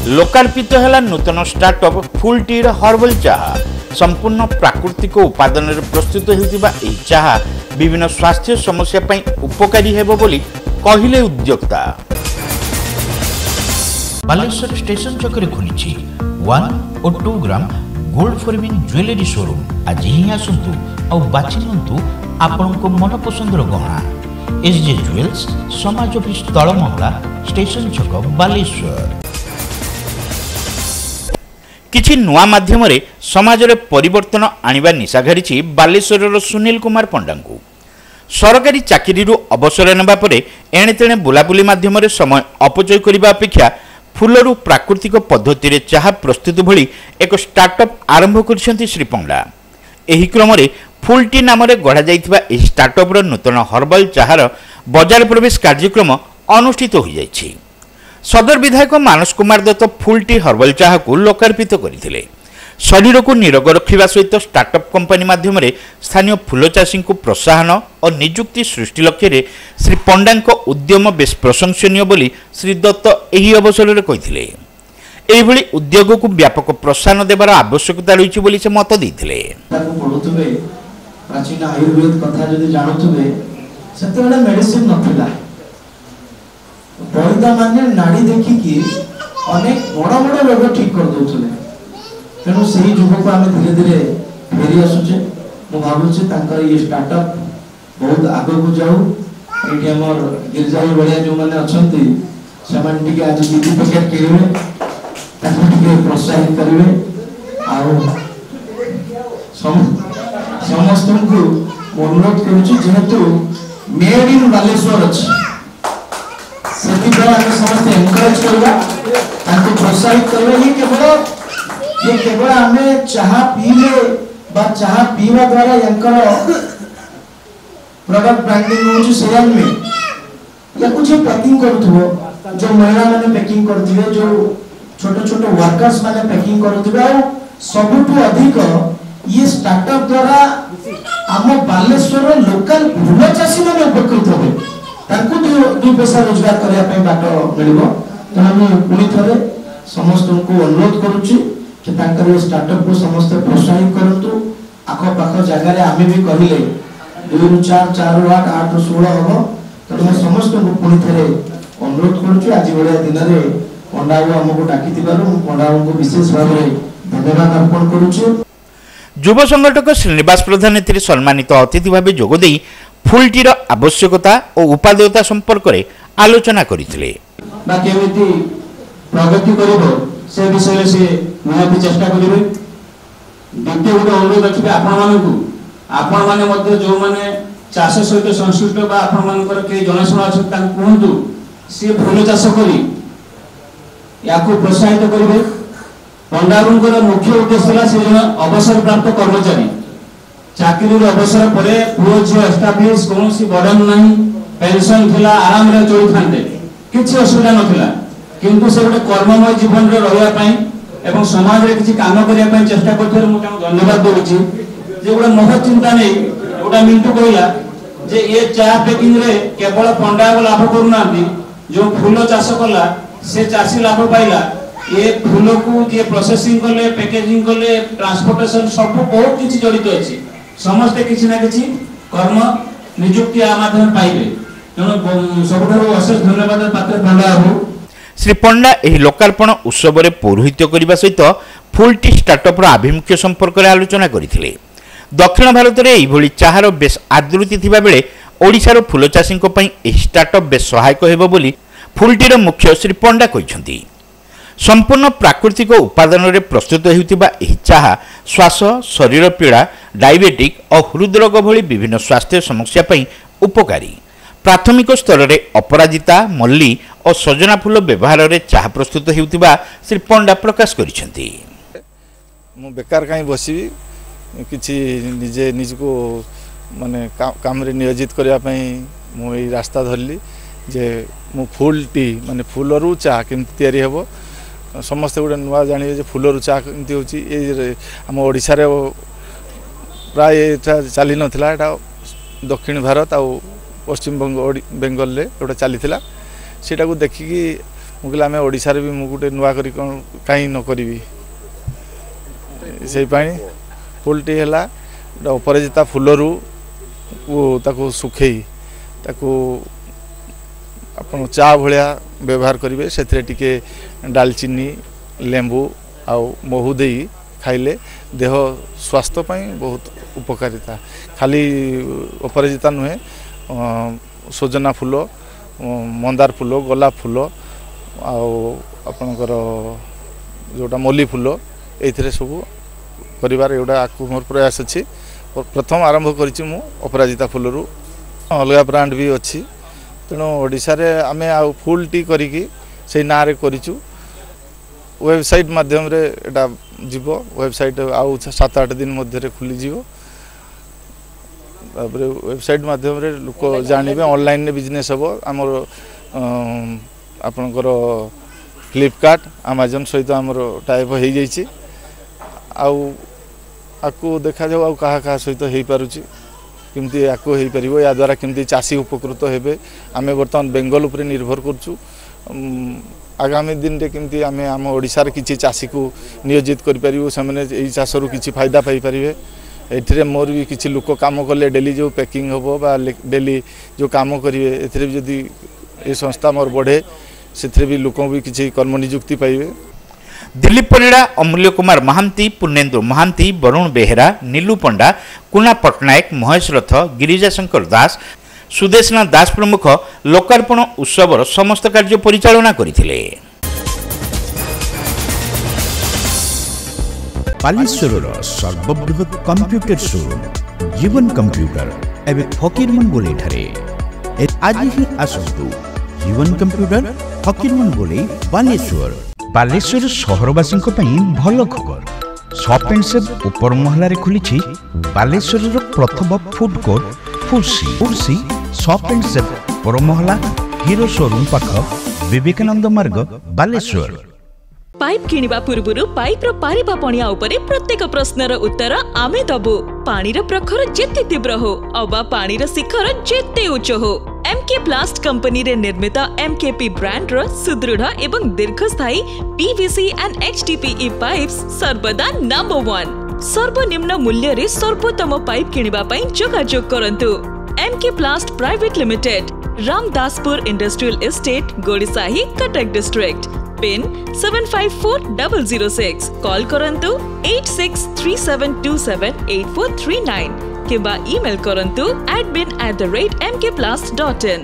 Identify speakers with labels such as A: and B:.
A: लोकार्पित है नूतन startup full tea herbal चाहा संपूर्ण प्राकृतिक उपादान प्रस्तुत होता चाहा विभिन्न स्वास्थ्य समस्या उपकारी हेबो बोली कहिले उद्योक्ता। बालेश्वर स्टेशन चक्कर खुली 1 और 2 gram gold forming jewellery showroom आज ही आसतु और बाछि नियंतु आपनको मन पसंदर गहना। एसजे ज्वेल्स समाज ऑफिस तल महला स्टेशन छक बालेश्वर। किछि नुआ माध्यम रे समाज रे परिवर्तन आनिबा निशा घारिछि बालेश्वर सुनील कुमार पंडा को। सरकारी चाकरी अवसर नेबा परे एणे तेणे बुलाबुली माध्यम रे समय अपचय करिबा अपेक्षा फुलरू प्राकृतिक पद्धति रे चाहा प्रस्तुत भली एक स्टार्टअप आरंभ करिसेंति श्री पंडा। एही क्रम रे फुल टी नाम रे गढ़ा जाइथिबा एही स्टार्टअप रो नूतन हर्बल चाहार बाजार प्रवेश कार्यक्रम अनुष्ठित हो जाइछि। सदर विधायक Manas Kumar Datta full tea herbal चाहा को लोकार्पित करथिले। शरीर को निरोग रखिबा सहित स्टार्टअप कंपनी माध्यम रे स्थानीय फूल चाषी को प्रोत्साहन और नियुक्ति सृष्टि लक्ष्य रे श्री पंडा उद्यम बेस प्रशंसनीय बोली श्री दत्त एही अवसर रे कहिथिले। एही भली उद्योग को व्यापक प्रोत्साहन देबार आवश्यकता रहिछि बोली से मत दैथिले।
B: प्राचीन आयुर्वेद कथा जदि जानथुबे सेतेबेला मेडिसिन नथिला। वैद्य माने नाड़ी देखिकी अनेक बड़ बड़ रोग ठीक कर दउथले। तेणु सही जुग को आम धीरे धीरे फेरी आसुचे। मु भाबुचे तांकर ये स्टार्टअप बहुत आगे को जाऊ। एठी हमर गिरजाई बड़िया जो माने अछंती समान टिके आज दीदी पैकेट किरिवे ताकि टिके प्रोत्साहित करिवे आउ समस्त को अनुरोध करूची जेहेतु मेड इन बालेश्वर अछि सेति पर हम समस्त एनकरेज करबा ताको प्रोत्साहित करबा। ये केवल हमें चाहा पीले बा चाहा पीवा द्वारा यंकर प्रोडक्ट ब्रांडिंग होची सेल में या कुछ पैकिंग करथबो जो महिला माने पैकिंग करथिबे जो छोटे छोटे वर्कर्स माने पैकिंग करथिबे और सबुठु अधिक ये स्टार्टअप द्वारा आम बालेश्वर लोकल फूल चाषी माने उपकृत होबे ताकू दु पैसा रोजगार करिया पे बाट मिलिबो। तो हम पुनी थरे समस्त को अनुरोध करूची कि तांकर स्टार्टअप को समस्त प्रोत्साहित करंतु। आख पाख जगह रे आमे भी कहिले 2 4 4 8 8 16 हो। तो हम समस्त को पुनी थरे अनुरोध करूची आज बड़े दिन रे पंडा हमको डाकी दिबारु पंडा को विशेष भाव रे धन्यवाद अर्पण करूची।
A: युवा संगठक श्रीनिवास प्रधान एथिरे सम्मानित अतिथि भाव जोगदे फुल टीर आवश्यकता और उपादेयता संपर्क में आलोचना करथिले।
B: केमिति प्रगति करिबो से विषय से निहाती चेष्टा करिवे। द्वितीय गोटे अनुरोध रखिबे आपण माने जो माने चाष सहित संश्लिष्ट बा आपण मानकर के जनाशुना अछि तांको कहंतु से फूल चाष करी याको प्रोत्साहित करिवे। पंडारुंकर मुख्य उद्देश्य से जन अवसर प्राप्त कर्मचारी चाकरी अवसर पर पुओ झील एस्टाब्लिश कौन सी बर्डन नहीं पेंशन थिला आराम रे चली थांते किछि असुविधा नथिला। किंतु से गोटे कर्ममय जीवन रे रहया पई एवं समाज रे किछि काम करिया पई चेष्टा करथि। मु ताको धन्यवाद देउछि जे गोटे महत चिंता नै गोटा मिंटू कहला जे ये चाह पैकिंग रे केवल पंडा लाभ करूनांती जो फूल चाष कला से चासी लाभ पाइला। ये फूल को जे प्रोसेसिंग कले पैकेजिंग कले ट्रांसपोर्टेशन सब बहुत किछि जड़ित अछि। समस्त किछि ना किछि कर्म नियुक्ति आ माध्यम पाइबे। तेणु सबठारु अशेष धन्यवाद पात्र पंडा हो।
A: श्री पंडा एही लोकार्पण उत्सव रे पौरोहित्य करिबा सहित फुल टी स्टार्टअप अभिमुख्य संपर्क रे आलोचना करिथिले। दक्षिण भारत रे एही भली चाहार बेस आदृति थिबा बेले ओडिशार फूल चाषी को पई एही स्टार्टअप बेस सहायक हेबो बोली फुल टी रो मुख्य श्री पंडा कहिसंती। संपूर्ण प्राकृतिक उपादान रे प्रस्तुत हेउतिबा एही चाहा श्वास शरीर पीड़ा डायबिटिक और हृदरोग भली विभिन्न स्वास्थ्य समस्या पई उपकारी। प्राथमिक स्तर रे अपराजिता मल्ली और सजना फूल व्यवहार रे चाहा प्रस्तुत हेउतिबा श्री पंडा प्रकाश करिसेंती।
C: मु बेकार काई बसिबी किछि निजे निजको माने काम रे नियोजित करिया पई मु ए रास्ता धरली जे मु फुल टी माने फूलरू चाहा केमति तयारी हेबो समस्त गोटे नुआ जानिए जे फूलरू चाह केमती होची। ए आम ओडिशा रे प्राय चली नथिला एटा दक्षिण भारत आ पश्चिम बंगाल रे गोटे चली सेटा को देखिकी मुझे आम ओडिशा भी मुझे गोटे नुआ करी कहीं न करी से फुल टी है अपराजिता फुलरू ताको सुखे ताको अपन चा भाया व्यवहार करेंगे से डालचीनी लेंबू आउ महू दे खाइले देह स्वास्थ्य बहुत उपकारिता खाली अपराजिता नुहे सोजना फूल मंदार फूल गोलाप फूल आपणकर जोटा मल्ली फूल ये सब कर मोर प्रयास अच्छी प्रथम आरंभ करी अपराजिता फूलरू अलग ब्रांड भी अच्छी तेणु ओडिशा रे आमे आ फुल टी करिकी से ना रे करिचु वेबसाइट माध्यम रे एटा जीवो वेबसाइट आउ 7-8 दिन मध्य रे खुली जीवो तापर वेबसाइट माध्यम रे लोक जानिबे ऑनलाइन ने बिजनेस हबो हमर आपनकर फ्लिपकार्ट अमेजन सहित हमर टाइप हो जाइछि आउ आकु देखा जाऊ आउ कहा कहा सहित हेई पारुछि किमती आको हो पार या द्वारा किमती चाषी उपकृत हेबे आमे बर्तमान बेंगल उपर निर्भर करछु आगामी दिन रे किमती आमे आम ओडिसा रे किछि चाषी को नियोजित करि परिबो सेमने एई चाषरु किछि फायदा पाई परिबे एथिरे मोर भी किछि लोक काम करले डेली जो पैकिंग होबो बा डेली जो काम करिवे एथिरे भी जदी ए संस्था मोर बढ़े सेथिरे भी लोक भी किछि कर्म नियुक्ति पाइबे।
A: दिलीप परिड़ा, अमूल्य कुमार महांती, पुण्येंद्र महांती, वरुण बेहेरा, नीलू पंडा, कुना पट्टनायक, महेश रथ, गिरिजा शंकर दास, सुदेशनाथ दास प्रमुख लोकार्पण उत्सवर समस्त कार्य परिचालना करथिले।
D: बालेश्वर सर्वबृहत कंप्यूटर शोरूम जीवन कंप्यूटर एवं फकीरमन गोले ठारे आज ही आसतु जीवन कंप्यूटर फकीरमन गोले बालेश्वर। बालेश्वर सहरवासी भल खबर शॉप एंड सेव उपर महलार खुली बालेश्वर प्रथम फूड कोर्ट फुर्सी शॉप एंड सेव उपर महला हीरो शोरूम पाख विवेकानंद मार्ग बालेश्वर।
E: पाइप किनिबा पूर्वरु पाइप रो पारिबा पणिया उपरे प्रत्येक प्रश्नर उत्तर आमे दबु। पानीर प्रखर जेते तीव्र हो अबा पानीर शिखर जेते उच्च हो एमके प्लास्ट कंपनी रे निर्मित एमकेपी ब्रांड रो सुदृढ़ एवं दीर्घस्थायी पीवीसी एंड एचडीपीई पाइप्स सर्वदा नंबर 1। सर्वनिम्न मूल्य रे सर्वोत्तम पाइप किनिबा पई जोगाजोग करंतु। MK Plast private limited, Ramdaspur industrial estate, Gorisahi, Cuttack district. Pin 754006। Call करंतु 8637278439 किबा ईमेल करंतु admin@mkplast.in।